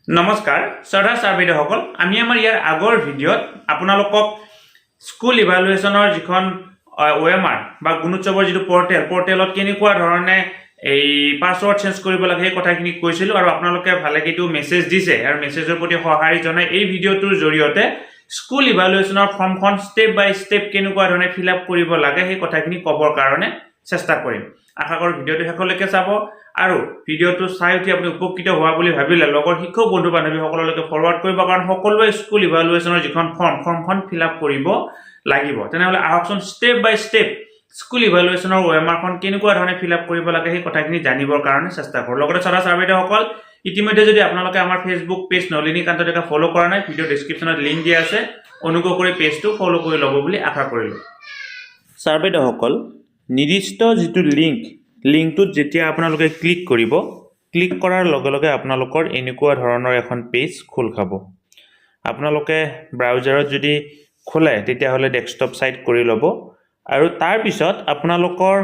নমস্কাৰ শ্ৰদ্ধা ছাৰ-বাইদেউসকল আমি আমাৰ ইয়াৰ আগৰ ভিডিঅ'ত আপোনালোকক স্কুল ইভালুৱেশ্যনৰ যিখন OMR বা গুণোৎসৱৰ যিটো পৰ্টেলত কেনেকুৱা ধৰণে এই পাছৱৰ্ড চেঞ্জ কৰিব লাগে সেই কথাখিনি কৈছিলোঁ আৰু আপোনালোকে ভালেকেইটো মেছেজ দিছে আৰু মেছেজৰ প্ৰতি সঁহাৰি জনাই এই ভিডিঅ'টোৰ জৰিয়তে স্কুল ইভালুৱেশ্যনৰ ফৰ্মখন ষ্টেপ বাই ষ্টেপ কেনেকুৱা ধৰণে ফিল আপ কৰিব লাগে সেই কথাখিনি ক'বৰ কাৰণে চেষ্টা কৰিম আশা কৰোঁ ভিডিঅ'টো শেষলৈকে চাব আৰু ভিডিঅ'টো চাই উঠি আপুনি উপকৃত হোৱা বুলি ভাবিলে লগৰ শিক্ষক বন্ধু বান্ধৱীসকললৈকে ফৰৱাৰ্ড কৰিব কাৰণ সকলোৱে স্কুল ইভালুৱেশ্যনৰ যিখন ফৰ্মখন ফিল আপ কৰিব লাগিব তেনেহ'লে আহকচোন ষ্টেপ বাই ষ্টেপ স্কুল ইভালুৱেশ্যনৰ OMRখন কেনেকুৱা ধৰণে ফিল আপ কৰিব লাগে সেই কথাখিনি জানিবৰ কাৰণে চেষ্টা কৰোঁ লগতে শ্ৰদ্ধা ছাৰ-বাইদেউসকল ইতিমধ্যে যদি আপোনালোকে আমাৰ ফেচবুক পেজ নলিনী কান্ত ডেকা ফ'ল' কৰা নাই ভিডিঅ' ডেছক্ৰিপশ্যনত লিংক দিয়া আছে অনুগ্ৰহ কৰি পেজটো ফ'ল' কৰি ল'ব বুলি আশা কৰিলোঁ ছাৰ-বাইদেউসকল নিৰ্দিষ্ট যিটো লিংকটোত যেতিয়া আপোনালোকে ক্লিক কৰিব ক্লিক কৰাৰ লগে লগে আপোনালোকৰ এনেকুৱা ধৰণৰ এখন পেজ খোল খাব আপোনালোকে ব্ৰাউজাৰত যদি খোলে তেতিয়াহ'লে ডেস্কটপ সাইড কৰি ল'ব আৰু তাৰ পিছত আপোনালোকৰ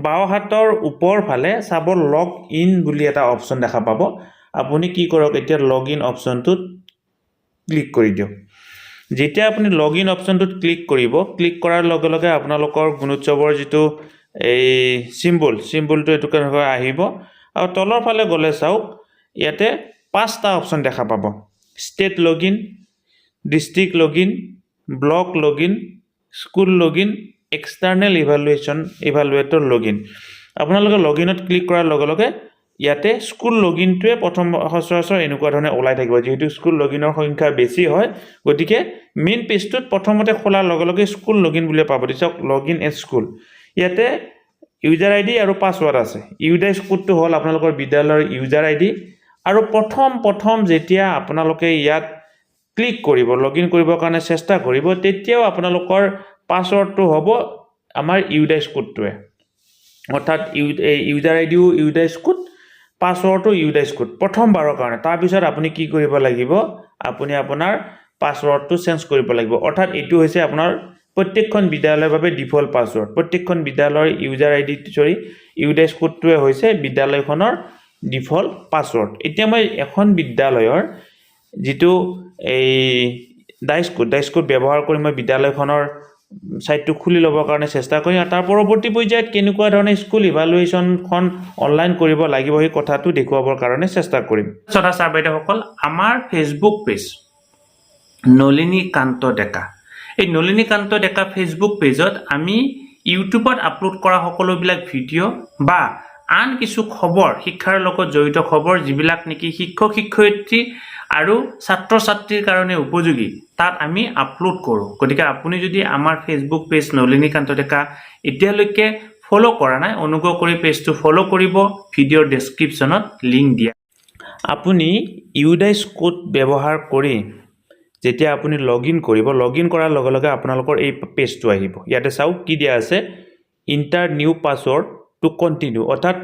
বাওঁ হাতৰ ওপৰ ফালে চাব লগ ইন বুলি এটা অপচন দেখা পাব আপুনি কি কৰক এতিয়া লগ ইন অপচনটোত ক্লিক কৰি দিয়ক যেতিয়া আপুনি লগ ইন অপচনটোত ক্লিক কৰিব ক্লিক কৰাৰ লগে লগে আপোনালোকৰ গুণোৎসৱৰ যিটো এই চিম্বলটো এটো কেনেকৈ আহিব আৰু তলৰ ফালে গলে চাওক ইয়াতে পাঁচটা অপচন দেখা পাব state login district login block login school login external evaluator login আপোনালোকে লগইনত ক্লিক কৰাৰ লগে লগে ইয়াতে স্কুল লগইনটোৱে প্ৰথম সচৰাচৰ এনেকুৱা ধৰণে ওলাই থাকিব যেহেতু স্কুল লগইনৰ সংখ্যা বেছি হয় গতিকে মেইন পেজটোত প্ৰথমতে খোলাৰ লগে লগে স্কুল লগইন বুলি পাব দিছক লগইন এট স্কুল ইয়াতে ইউজাৰ আইডি আৰু পাছৱৰ্ড আছে ইউজাৰ কোডটো হ'ল আপোনালোকৰ বিদ্যালয়ৰ ইউজাৰ আইডি আৰু প্ৰথম যেতিয়া আপোনালোকে ইয়াত ক্লিক কৰিব লগইন কৰিবৰ কাৰণে চেষ্টা কৰিব তেতিয়াও আপোনালোকৰ পাছৱৰ্ডটো হ'ব আমাৰ ইউজাৰ কোডটোৱে অৰ্থাৎ ইউজাৰ আইডিও ইউজাৰ কোড পাছৱৰ্ডটো ইউজাৰ কোড প্ৰথমবাৰৰ কাৰণে তাৰ পিছত আপুনি কি কৰিব লাগিব আপুনি আপোনাৰ পাছৱৰ্ডটো চেঞ্জ কৰিব লাগিব অৰ্থাৎ এটো হৈছে আপোনাৰ প্ৰত্যেকখন বিদ্যালয়ৰ বাবে ডিফল্ট পাছৱৰ্ড প্ৰত্যেকখন বিদ্যালয়ৰ ইউজাৰ আইডি ইউজাৰ কোডটোৱে হৈছে বিদ্যালয়খনৰ ডিফল্ট পাছৱৰ্ড এতিয়া মই এখন বিদ্যালয়ৰ যেটো এই ডাইচ কোড ব্যৱহাৰ কৰি মই বিদ্যালয়খনৰ সাইটটো খুলি ল'বৰ কাৰণে চেষ্টা কৰিম আৰু তাৰ পৰৱৰ্তী পৰ্যায়ত কেনেকুৱা ধৰণে স্কুল ইভালুৱেশ্যনখন অনলাইন কৰিব লাগিব এই কথাটো দেখুৱাবৰ কাৰণে চেষ্টা কৰিম শ্ৰদ্ধা ছাৰ-বাইদেউসকল আমাৰ ফেচবুক পেজ নলিনী কান্ত ডেকা এই নলিনী কান্ত ডেকা ফেচবুক পেজত আমি ইউটিউবত আপলোড কৰা সকলোবিলাক ভিডিঅ' বা আন কিছু খবৰ শিক্ষাৰ লগত জড়িত খবৰ যিবিলাক নেকি শিক্ষক শিক্ষয়িত্ৰী আৰু ছাত্ৰ ছাত্ৰীৰ কাৰণে উপযোগী তাত আমি আপলোড কৰোঁ গতিকে আপুনি যদি আমাৰ ফেচবুক পেজ নলিনী কান্ত ডেকা এতিয়ালৈকে ফ'ল' কৰা নাই অনুগ্ৰহ কৰি পেজটো ফ'ল' কৰিব ভিডিঅ'ৰ ডেছক্ৰিপশ্যনত লিংক দিয়া আপুনি ইউজাৰ কোড ব্যৱহাৰ কৰি যেতিয়া আপুনি লগইন কৰিব লগইন কৰাৰ লগে লগে আপোনালোকৰ এই পেজটো আহিব ইয়াতে চাওক কি দিয়া আছে inter new password to continue অৰ্থাৎ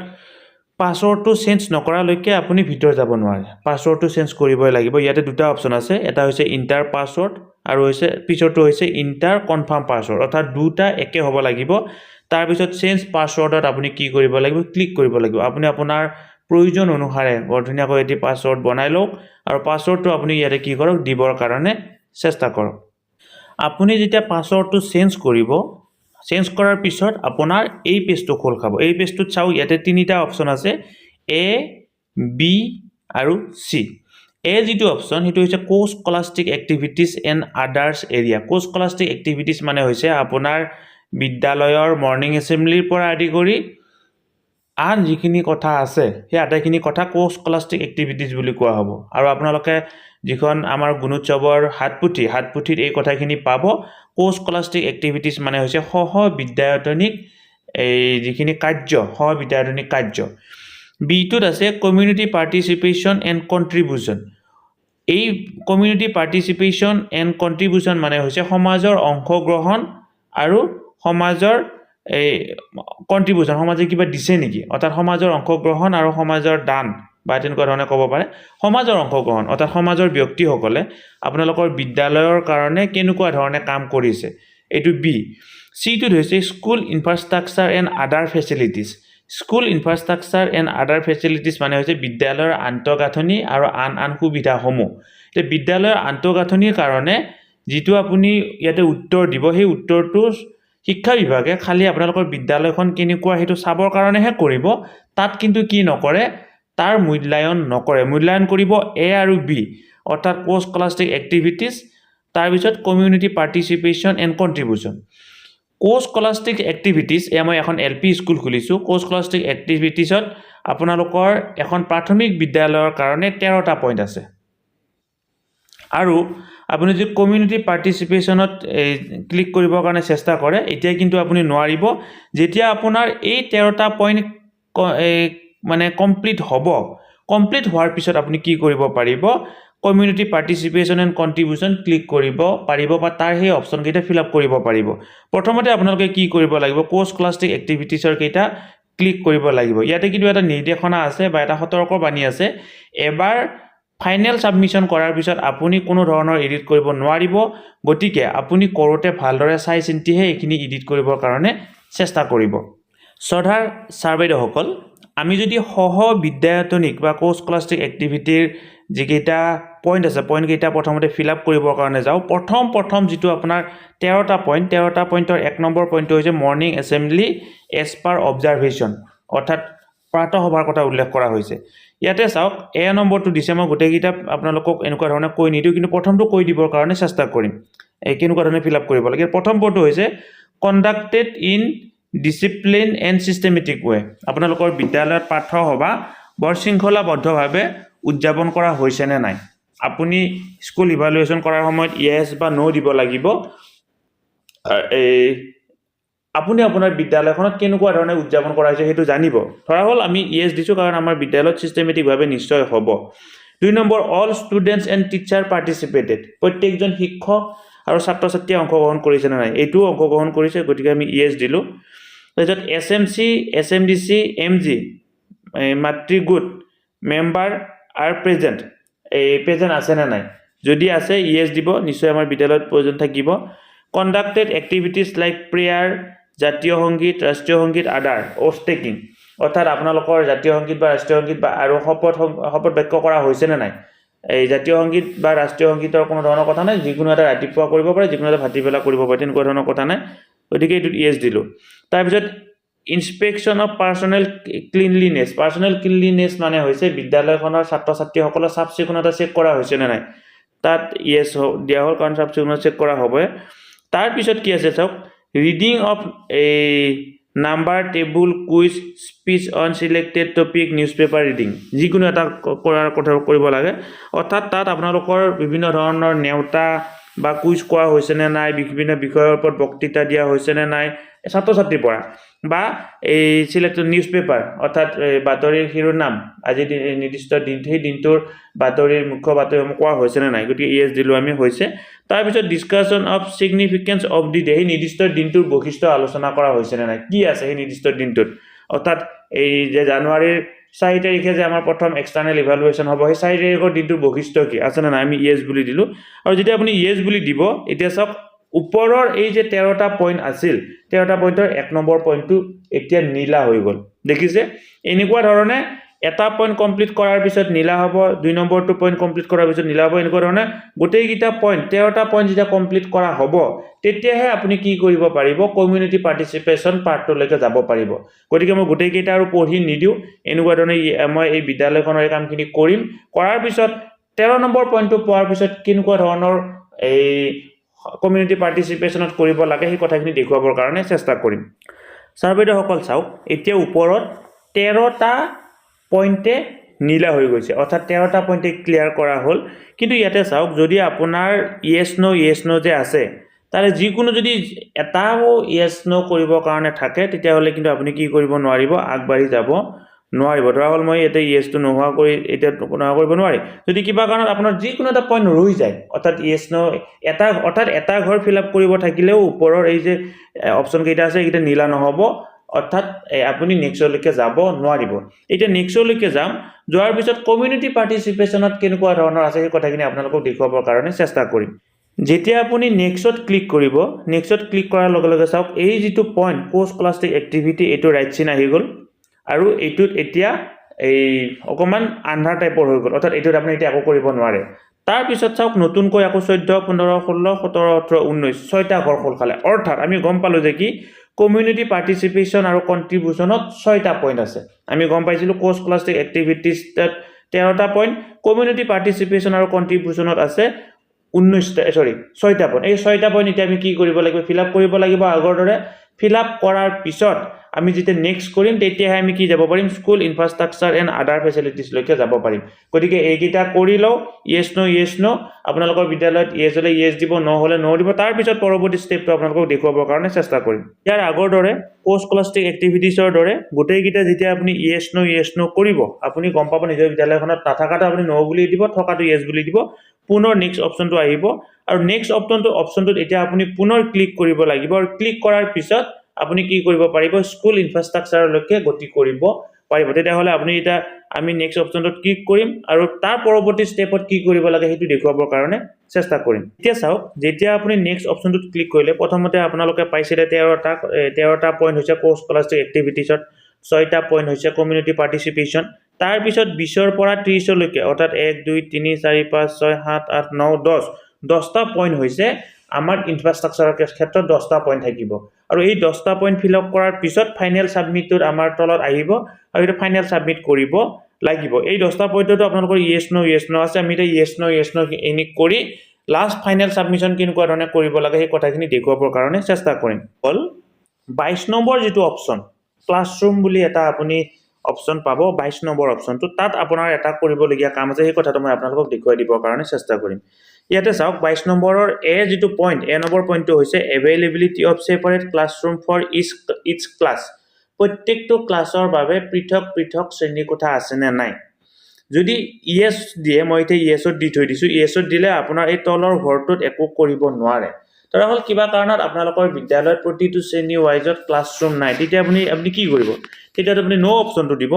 পাছৱৰ্ডটো চেঞ্জ নকৰালৈকে আপুনি ভিতৰ যাব নোৱাৰে পাছৱৰ্ডটো চেঞ্জ কৰিবই লাগিব ইয়াতে দুটা অপচন আছে এটা হৈছে ইন্টাৰ পাছৱৰ্ড আৰু হৈছে পিছৰটো হৈছে ইন্টাৰ কনফাৰ্ম পাছৱৰ্ড অৰ্থাৎ দুটা একে হ'ব লাগিব তাৰ পিছত চেঞ্জ পাছৱৰ্ডত আপুনি কি কৰিব লাগিব ক্লিক কৰিব লাগিব আপুনি আপোনাৰ প্ৰয়োজন অনুসাৰে বৰ্ধনীয়াকৈ এটি পাছৱৰ্ড বনাই লওক আৰু পাছৱৰ্ডটো আপুনি ইয়াতে কি কৰক দিবৰ কাৰণে চেষ্টা কৰক আপুনি যেতিয়া পাছৱৰ্ডটো চেঞ্জ কৰাৰ পিছত আপোনাৰ এই পেজটো খোল খাব এই পেজটোত চাও ইয়াতে তিনিটা অপচন আছে এ বি আৰু সি এ যিটো অপচন হেতু হৈছে co scholastic activities and others area co scholastic activities মানে হৈছে আপোনাৰ বিদ্যালয়ৰ মৰ্নিং এছেম্বলিৰ পৰা আদি কৰি আন যিখিনি কথা আছে সেই আটাইখিনি কথা কো স্কলাষ্টিক এক্টিভিটিজ বুলি কোৱা হ'ব আৰু আপোনালোকে যিখন আমাৰ গুণোৎসৱৰ হাতপুথিত এই কথাখিনি পাব কো স্কলাষ্টিক এক্টিভিটিজ মানে হৈছে সহবিদ্যায়তনিক এই যিখিনি সহবিদ্যায়তনিক কাৰ্য বিটোত আছে কমিউনিটি পাৰ্টিচিপেশ্যন এণ্ড কন্ট্ৰিবিউশ্যন এই কমিউনিটি পাৰ্টিচিপেশ্যন এণ্ড কন্ট্ৰিবিউশ্যন মানে হৈছে সমাজৰ অংশগ্ৰহণ আৰু সমাজৰ এই কন্ট্ৰিবিউশ্যন সমাজে কিবা দিছে নেকি অৰ্থাৎ সমাজৰ অংশগ্ৰহণ আৰু সমাজৰ দান বা তেনেকুৱা ধৰণে ক'ব পাৰে সমাজৰ অংশগ্ৰহণ অৰ্থাৎ সমাজৰ ব্যক্তিসকলে আপোনালোকৰ বিদ্যালয়ৰ কাৰণে কেনেকুৱা ধৰণে কাম কৰিছে এইটো বি সিটোত হৈছে school infrastructure and other facilities school infrastructure and other facilities মানে হৈছে বিদ্যালয়ৰ আন্তঃগাঁথনি আৰু আন সুবিধাসমূহ। এতিয়া বিদ্যালয়ৰ আন্তঃগাঁথনিৰ কাৰণে যিটো আপুনি ইয়াতে উত্তৰ দিব সেই উত্তৰটো শিক্ষা বিভাগে খালি আপোনালোকৰ বিদ্যালয়খন কেনেকুৱা সেইটো চাবৰ কাৰণেহে কৰিব, তাত কিন্তু কি নকৰে, তাৰ মূল্যায়ন নকৰে। মূল্যায়ন কৰিব এ আৰু বি, অৰ্থাৎ পোষ্ট স্কলাষ্টিক এক্টিভিটিছ, তাৰপিছত community participation and contribution. Post scholastic activities, মই এখন LP স্কুল খুলিছোঁ, পোষ্ট স্কলাষ্টিক এক্টিভিটিছত আপোনালোকৰ এখন প্ৰাথমিক বিদ্যালয়ৰ কাৰণে 13টা পইণ্ট আছে। আৰু আপুনি যদি কমিউনিটি পাৰ্টিচিপেশ্যনত ক্লিক কৰিবৰ কাৰণে চেষ্টা কৰে, এতিয়া কিন্তু আপুনি নোৱাৰিব। যেতিয়া আপোনাৰ এই 13টা পইণ্ট মানে কমপ্লিট হ'ব, কমপ্লিট হোৱাৰ পিছত আপুনি কি কৰিব পাৰিব, community participation and contribution click কৰিব পাৰিব বা তাৰ সেই অপশ্যনকেইটা ফিল আপ কৰিব পাৰিব। প্ৰথমতে আপোনালোকে কি কৰিব লাগিব, পোষ্ট স্কলাষ্টিক এক্টিভিটিছৰ কেইটা ক্লিক কৰিব লাগিব। ইয়াতে কিন্তু এটা নিৰ্দেশনা আছে বা এটা সতৰ্কবাণী আছে, এবাৰ ফাইনেল ছাবমিশ্যন কৰাৰ পিছত আপুনি কোনো ধৰণৰ এডিট কৰিব নোৱাৰিব। গতিকে আপুনি কৰোঁতে ভালদৰে চাই চিন্তিহে এইখিনি এডিট কৰিবৰ কাৰণে চেষ্টা কৰিব। শ্ৰদ্ধাৰ ছাৰ বাইদেউসকল, আমি যদি বিদ্যায়তনিক বা পোষ্ট স্কলাষ্টিক এক্টিভিটিৰ যিকেইটা পইণ্ট আছে, পইণ্টকেইটা প্ৰথমতে ফিল আপ কৰিবৰ কাৰণে যাওঁ, প্ৰথম যিটো আপোনাৰ 13টা পইণ্টৰ 1 নম্বৰ পইণ্টটো হৈছে morning assembly as per observation, অৰ্থাৎ প্ৰাতঃসভাৰ কথা উল্লেখ কৰা হৈছে। ইয়াতে চাওক এ নম্বৰটো দিছে, মই গোটেইকেইটা আপোনালোকক এনেকুৱা ধৰণে কৈ নিদিওঁ, কিন্তু প্ৰথমটো কৈ দিবৰ কাৰণে চেষ্টা কৰিম কেনেকুৱা ধৰণে ফিল আপ কৰিব লাগে। প্ৰথম পদটো হৈছে conducted in discipline and systematic way. আপোনালোকৰ বিদ্যালয়ত প্ৰাতঃসভা বৰ শৃংখলাবদ্ধভাৱে উদযাপন কৰা হৈছে নে নাই। আপুনি স্কুল ইভালুৱেশ্যন কৰাৰ সময়ত ইয়েছ বা ন' দিব লাগিব। আপুনি আপোনাৰ বিদ্যালয়খনত কেনেকুৱা ধৰণে উদযাপন কৰা হৈছে সেইটো জানিব। ধৰা হ'ল আমি ইয়েছ দিছোঁ কাৰণ আমাৰ বিদ্যালয়ত চিষ্টেমেটিকভাৱে নিশ্চয় হ'ব। 2 number, all students and teacher participated. প্ৰত্যেকজন শিক্ষক আৰু ছাত্ৰ ছাত্ৰীয়ে অংশগ্ৰহণ কৰিছে নে নাই, এইটোও অংশগ্ৰহণ কৰিছে, গতিকে আমি ইয়েছ দিলোঁ। তাৰপিছত SMC, SMDC, MG মাতৃগোট মেম্বাৰ আৰ প্ৰেজেণ্ট, প্ৰেজেণ্ট আছে নে নাই, যদি আছে ইয়েছ দিব, নিশ্চয় আমাৰ বিদ্যালয়ত প্ৰয়োজন থাকিব। কণ্ডাক্টেড এক্টিভিটিছ লাইক প্ৰেয়াৰ, জাতীয় সংগীত, ৰাষ্ট্ৰীয় সংগীত, আদাৰ অ'থ টেকিং, অৰ্থাৎ আপোনালোকৰ জাতীয় সংগীত বা ৰাষ্ট্ৰীয় সংগীত বা আৰু শপত বাক্য কৰা হৈছে নে নাই। এই জাতীয় সংগীত বা ৰাষ্ট্ৰীয় সংগীতৰ কোনো ধৰণৰ কথা নাই, যিকোনো এটা ৰাতিপুৱা কৰিব পাৰে, যিকোনো এটা ভাটিবেলা কৰিব পাৰে, তেনেকুৱা ধৰণৰ কথা নাই, গতিকে এইটোত ইয়েছ দিলোঁ। তাৰপিছত inspection of personal cleanliness. Personal cleanliness মানে হৈছে বিদ্যালয়খনৰ ছাত্ৰ ছাত্ৰীসকলৰ চাফ চিকুণতা চেক কৰা হৈছে নে নাই, তাত ইয়েছ দিয়া হ'ল কাৰণ চাফ চিকুণতা চেক কৰা হ'বই। তাৰপিছত কি আছে চাওক, reading of number table quiz speech on selected topic news paper reading, যিকোনো এটা কৰাৰ কথা কৰিব লাগে। অৰ্থাৎ তাত আপোনালোকৰ বিভিন্ন ধৰণৰ নেওতা বা কুইজ কৰা হৈছে নে নাই, বিভিন্ন বিষয়ৰ ওপৰত বক্তৃতা দিয়া হৈছে নে নাই ছাত্ৰ ছাত্ৰীৰ পৰা, বা এই চিলেক্টেড নিউজ পেপাৰ অৰ্থাৎ বাতৰিৰ শিৰোনাম, আজি নিৰ্দিষ্ট দিনটো সেই দিনটোৰ বাতৰিৰ মুখ্য বাতৰিসমূহ কোৱা হৈছে নে নাই, গতিকে ইয়েছ দিলোঁ আমি, হৈছে। তাৰপিছত discussion of significance of the day, সেই নিৰ্দিষ্ট দিনটোৰ বৈশিষ্ট্য আলোচনা কৰা হৈছে নে নাই, কি আছে সেই নিৰ্দিষ্ট দিনটোত, অৰ্থাৎ এই যে জানুৱাৰীৰ 4 তাৰিখে যে আমাৰ প্ৰথম এক্সটাৰ্নেল ইভালুৱেশ্যন হ'ব, সেই 4 তাৰিখৰ দিনটোৰ বৈশিষ্ট্য কি আছে নে নাই, আমি ইয়েছ বুলি দিলোঁ। আৰু যেতিয়া আপুনি ইয়েছ বুলি দিব, এতিয়া চাওক ওপৰৰ এই যে 13টা পইণ্ট আছিল, 13টা পইণ্টৰ 1 নম্বৰ পইণ্টটো এতিয়া নীলা হৈ গ'ল, দেখিছে। এনেকুৱা ধৰণে এটা পইণ্ট কমপ্লিট কৰাৰ পিছত নীলা হ'ব, 2 নম্বৰটো পইণ্ট কমপ্লিট কৰাৰ পিছত নীলা হ'ব, এনেকুৱা ধৰণে গোটেইকেইটা পইণ্ট 13টা পইণ্ট যেতিয়া কমপ্লিট কৰা হ'ব, তেতিয়াহে আপুনি কি কৰিব পাৰিব, কমিউনিটি পাৰ্টিচিপেশ্যন পাৰ্টটোলৈকে যাব পাৰিব। গতিকে মই গোটেইকেইটা আৰু পঢ়ি নিদিওঁ, এনেকুৱা ধৰণে মই এই বিদ্যালয়খনৰ এই কামখিনি কৰিম, কৰাৰ পিছত 13 নম্বৰ পইণ্টটো পোৱাৰ পিছত কেনেকুৱা ধৰণৰ এই কমিউনিটি পাৰ্টিচিপেশ্যনত কৰিব লাগে সেই কথাখিনি দেখুৱাবৰ কাৰণে চেষ্টা কৰিম। ছাৰ বাইদেউসকল চাওক, এতিয়া ওপৰত 13টা পইণ্টে নীলা হৈ গৈছে, অৰ্থাৎ 13টা পইণ্টে ক্লিয়াৰ কৰা হ'ল। কিন্তু ইয়াতে চাওক, যদি আপোনাৰ ইয়েছ ন' যে আছে, তাৰে যিকোনো যদি এটাও ইয়েছ ন' কৰিবৰ কাৰণে থাকে, তেতিয়াহ'লে কিন্তু আপুনি কি কৰিব নোৱাৰিব, আগবাঢ়ি যাব নোৱাৰিব। ধৰা হ'ল মই ইয়াতে ইয়েছটো নোহোৱা কৰি এতিয়া নোহোৱা কৰিব নোৱাৰি। যদি কিবা কাৰণত আপোনাৰ যিকোনো এটা পইণ্ট ৰৈ যায়, অৰ্থাৎ ইয়েছ ন' এটা ঘৰ ফিল আপ কৰিব থাকিলেও ওপৰৰ এই যে অপশ্যন কেইটা আছে এইকেইটা নীলা নহ'ব, অৰ্থাৎ আপুনি নেক্সটলৈকে যাব নোৱাৰিব। এতিয়া নেক্সটলৈকে যাম, যোৱাৰ পিছত কমিউনিটি পাৰ্টিচিপেশ্যনত কেনেকুৱা ধৰণৰ আছে সেই কথাখিনি আপোনালোকক দেখুৱাবৰ কাৰণে চেষ্টা কৰিম। যেতিয়া আপুনি নেক্সটত ক্লিক কৰিব, নেক্সটত ক্লিক কৰাৰ লগে লগে চাওক, এই যিটো পইণ্ট পোষ্ট স্কলাষ্টিক এক্টিভিটি, এইটো ৰাইট চিন আহি গ'ল। আৰু এইটোত এতিয়া এই অকমান আন্ধাৰ টাইপৰ হৈ গ'ল অৰ্থাৎ এইটোত আপুনি এতিয়া একো কৰিব নোৱাৰে তাৰ পিছত চাওক নতুনকৈ আকৌ 14 15 16 17 18 19 ছয়টা ঘৰ খোল খালে অৰ্থাৎ আমি গম পালো যে কি কমিউনিটি পাৰ্টিসিপেশন আৰু কন্ট্ৰিবিউশনত 6টা পইণ্ট আছে আমি গম পাইছিলো কোৰ্স ক্লাষ্টিক এক্টিভিটিজ 13টা পইণ্ট কমিউনিটি পাৰ্টিসিপেশন আৰু কন্ট্ৰিবিউশনত আছে 6টা পইণ্ট এই 6টা পইণ্ট এতিয়া আমি কি কৰিব লাগিব ফিল আপ কৰিব লাগিব আগৰ দৰে ফিল আপ কৰাৰ পিছত আমি যেতিয়া নেক্সট কৰিম তেতিয়া আমি কি যাব পাৰিম school infrastructure and other facilities লৈকে যাব পাৰিম গতিকে এইকেইটা কৰি লও ইয়েস নো আপোনালোকৰ বিদ্যালয়ত ইয়েস হলে ইয়েস দিব ন হলে ন দিব তাৰ পিছত পৰৱৰ্তী ষ্টেপটো আপোনালোকক দেখুৱাবৰ কাৰণে চেষ্টা কৰিম ইয়াৰ আগৰ দৰে পোষ্ট ক্লাষ্টিক এক্টিভিটিজৰ দৰে গোটেইকেইটা যেতিয়া আপুনি ইয়েস নো কৰিব আপুনি গম পাব নিজৰ বিদ্যালয়খনত নাথাকাটো আপুনি ন বুলি দিব থকাটো ইয়েস বুলি দিব পুনৰ নেক্সট অপচনটো আহিব আৰু নেক্সট অপচনটোত এতিয়া আপুনি পুনৰ ক্লিক কৰিব লাগিব আৰু ক্লিক কৰাৰ পিছত আপুনি কি কৰিব পাৰিব স্কুল ইনফ্ৰাষ্ট্ৰাকচাৰলৈকে গতি কৰিব পাৰিব তেতিয়া হলে আপুনি এটা আমি নেক্সট অপচনটোত ক্লিক কৰিম আৰু তাৰ পৰৱৰ্তী ষ্টেপত কি কৰিব লাগে হেতু দেখুৱাবৰ কাৰণে চেষ্টা কৰিম এতিয়া চাওক যেতিয়া আপুনি নেক্সট অপচনটোত ক্লিক কৰিলে প্ৰথমতে আপোনালোকে পাইছিলে 13টা পইণ্ট হৈছে কোৰ্স ক্লাষ্টিক এক্টিভিটিজত 6টা পইণ্ট হৈছে কমিউনিটি পাৰ্টিসিপেশন তাৰ পিছত 20 পৰা 30 লৈকে অৰ্থাৎ 1 2 3 4 5 6 7 8 9 10টা পইণ্ট হৈছে আমাৰ ইনফ্ৰাষ্ট্ৰাকচাৰৰ ক্ষেত্ৰত 10টা পইণ্ট থাকিব আৰু এই 10টা পইণ্ট ফিল আপ কৰাৰ পিছত ফাইনেল সাবমিটৰ আমাৰ তলত আহিব আৰু এটা ফাইনেল সাবমিট কৰিব লাগিব এই 10টা পইণ্টটো আপোনালোকৰ ইয়েস নো আছে আমি এটা ইয়েস নো এনি কৰি লাষ্ট ফাইনেল সাবমিশন কিনকুৱা ধৰণে কৰিব লাগে এই কথাখিনি দেখুৱাবৰ কাৰণে চেষ্টা কৰিম হল 22 নম্বৰ যেটো অপচন ক্লাছৰুম বুলি এটা আপুনি অপচন পাব 22 নম্বৰ অপচনটো তাত আপোনাৰ এটা কৰিবলগীয়া কাম আছে এই কথাটো মই আপোনালোকক দেখুৱাই দিবৰ কাৰণে চেষ্টা কৰিম ইয়াতে চাওক 22 নম্বৰৰ এ যেটো পইণ্ট এ নম্বৰ পইণ্টটো হৈছে availability of separate classroom for each class প্ৰত্যেকটো ক্লাছৰ বাবে পৃথক শ্ৰেণীকোঠা আছে নে নাই যদি ইয়েস দিয়ে মই এতিয়া ইয়েসত দি থৈ দিছো ইয়েসত দিলে আপোনাৰ এই তলৰ ঘৰটোত একো কৰিব নোৱাৰে তাৰ হল কিবা কাৰণত আপোনালোকৰ বিদ্যালয়ত প্ৰতিটো শ্ৰেণী ওয়াইজত ক্লাছৰুম নাই তেতিয়া আপুনি কি কৰিব তেতিয়া আপুনি নো অপচনটো দিব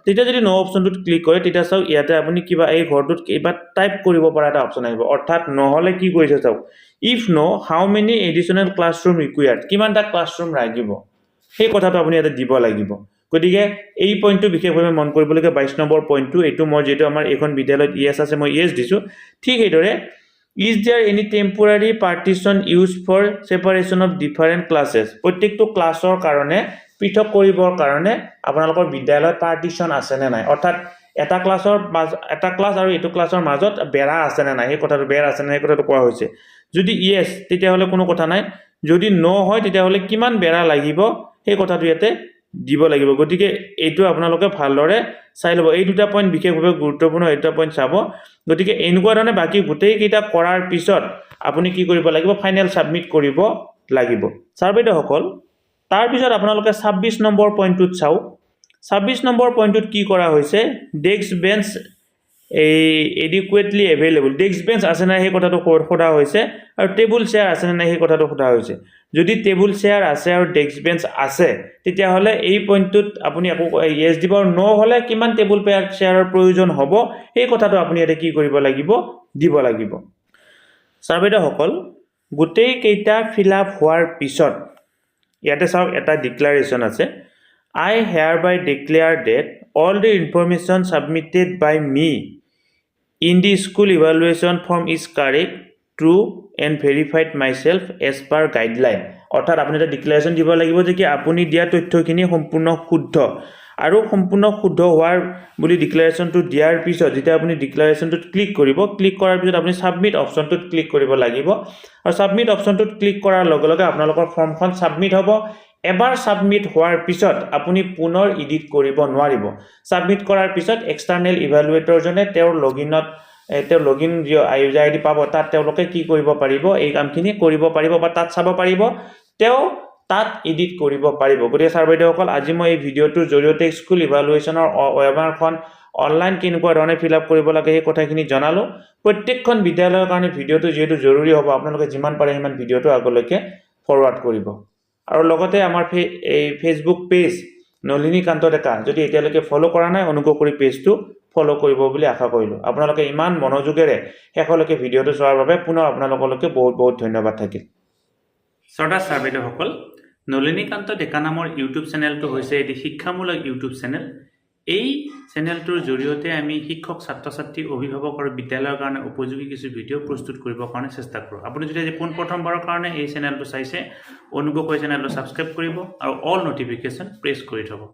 তেতিয়া যদি নো অপচনটোত ক্লিক কৰে তেতিয়া চাওক ইয়াতে আপুনি কিবা এই ঘৰটোত কিবা টাইপ কৰিব পৰা এটা অপচন আহিব অৰ্থাৎ নহলে কি কৰিছে চাওক if no how many additional classroom required কিমানটা ক্লাছৰুম লাগিব সেই কথাটো আপুনি ইয়াতে দিব লাগিব গতিকে এই পইণ্টটো বিশেষভাৱে মন কৰিবলগীয়া 22 নম্বৰ পইণ্টটো এটো মই যেটো আমাৰ এখন বিদ্যালয়ত ইয়েস আছে মই ইয়েস দিছো ঠিক এইদৰে is there any temporary partition used for separation of different classes প্ৰত্যেকটো ক্লাছৰ কাৰণে পৃথক কৰিবৰ কাৰণে আপোনালোকৰ বিদ্যালয়ত পাৰ্টিশন আছে নে নাই অৰ্থাৎ এটা ক্লাছ আৰু এটো ক্লাছৰ মাজত বেৰা আছে নে নাই এই কথাটো বেৰা আছে নে এই কথাটো কোৱা হৈছে যদি ইয়েস তেতিয়া হলে কোনো কথা নাই যদি নো হয় তেতিয়া হলে কিমান বেৰা লাগিব এই কথাটো ইয়াতে দিব লাগিব গতিকে এইটো আপোনালোকে ভালদৰে চাই লব এই দুটা পইণ্ট বিশেষভাৱে গুৰুত্বপূৰ্ণ এই দুটা পইণ্ট চাব গতিকে এনেকুৱা ধৰণে বাকি গোটেই কেইটা কৰাৰ পিছত আপুনি কি কৰিব লাগিব ফাইনেল সাবমিট কৰিব লাগিব সাৰ্ভেটো সকল তাৰ পিছত আপোনালোকে 26 নম্বৰ পইণ্টটোত চাও 26 নম্বৰ পইণ্টটোত কি কৰা হৈছে desk bench adequately available desk bench আছে না সেই কথাটো সোধা হৈছে আৰু টেবুল চেয়াৰ আছে না সেই কথাটো সোধা হৈছে যদি টেবুল চেয়াৰ আছে আৰু ডেস্ক বেঞ্চ আছে তেতিয়া হলে এই পইণ্টটোত আপুনি আকৌ ইয়েস দিব আৰু নো হলে কিমান টেবুল চেয়াৰৰ প্ৰয়োজন হ'ব এই কথাটো আপুনি ইয়াতে কি কৰিব লাগিব দিব লাগিব সাৰ্ভেটো সকল গোটেই কেইটা ফিল আপ হোৱাৰ পিছত ইয়াতে চাওক এটা ডিক্লাৰেচন আছে I hereby declare that all the information submitted by me in the school evaluation form is correct, true and verified myself as per guideline. অৰ্থাৎ আপুনি এটা ডিক্লাৰেচন দিব লাগিব যে কি আপুনি দিয়া তথ্যখিনি সম্পূৰ্ণ শুদ্ধ আৰু সম্পূৰ্ণ শুদ্ধ হোৱাৰ বুলি ডিক্লাৰেচনটো দিয়াৰ পিছত যেতিয়া আপুনি ডিক্লাৰেচনটোত ক্লিক কৰিব ক্লিক কৰাৰ পিছত আপুনি সাবমিট অপচনটোত ক্লিক কৰিব লাগিব আৰু সাবমিট অপচনটোত ক্লিক কৰাৰ লগে লগে আপোনালোকৰ ফৰ্মখন সাবমিট হ'ব এবাৰ সাবমিট হোৱাৰ পিছত আপুনি পুনৰ এডিট কৰিব নোৱাৰিব সাবমিট কৰাৰ পিছত এক্সটাৰ্নেল ইভালুৱেটৰ জনে তেওঁৰ লগইন আইডি পাব তাত তেওঁলোকে কি কৰিব পাৰিব এই কামখিনি কৰিব পাৰিব বা তাত চাব পাৰিব তেওঁ তাত এডিট কৰিব পাৰিব গতিকে ছাৰ-বাইদেউসকল আজি মই এই ভিডিঅটোৰ জৰিয়তে স্কুল ইভালুৱেচনৰ OMR খন অনলাইন কেনেকুৱা ধৰণে ফিল আপ কৰিব লাগে এই কথাখিনি জনালো প্ৰত্যেকখন বিদ্যালয়ৰ কাৰণে ভিডিঅটো যেহেতু জৰুৰী হ'ব আপোনালোকে যিমান পাৰে সিমান ভিডিঅটো আগলৈকে ফৰৱাৰ্ড কৰিব আৰু লগতে আমাৰ এই ফেসবুক পেজ নলিনী কান্ত ডেকা যদি এতিয়ালৈকে ফলো কৰা নাই অনুগ্ৰহ কৰি পেজটো ফলো কৰিব বুলি আশা কৰিলো আপোনালোকে ইমান মনোযোগেৰে শেষলৈকে ভিডিঅটো চোৱাৰ বাবে পুনৰ আপোনালোকলৈকে বহুত বহুত ধন্যবাদ থাকিল শ্ৰদ্ধা ছাৰ-বাইদেউসকল নলিনী কান্ত ডেকা নামৰ ইউটিউব চেনেলটো হৈছে এটি শিক্ষামূলক ইউটিউব চেনেল। এই চেনেলটোৰ জৰিয়তে আমি শিক্ষক ছাত্ৰ ছাত্ৰী অভিভাৱক আৰু বিদ্যালয়ৰ কাৰণে উপযোগী কিছু ভিডিঅ' প্ৰস্তুত কৰিবৰ কাৰণে চেষ্টা কৰোঁ। আপুনি যদি আজি পোনপ্ৰথমবাৰৰ কাৰণে এই চেনেলটো চাইছে অনুগ্ৰহ কৰি চেনেলটো ছাবস্ক্ৰাইব কৰিব আৰু অল নটিফিকেশ্যন প্ৰেছ কৰি থ'ব।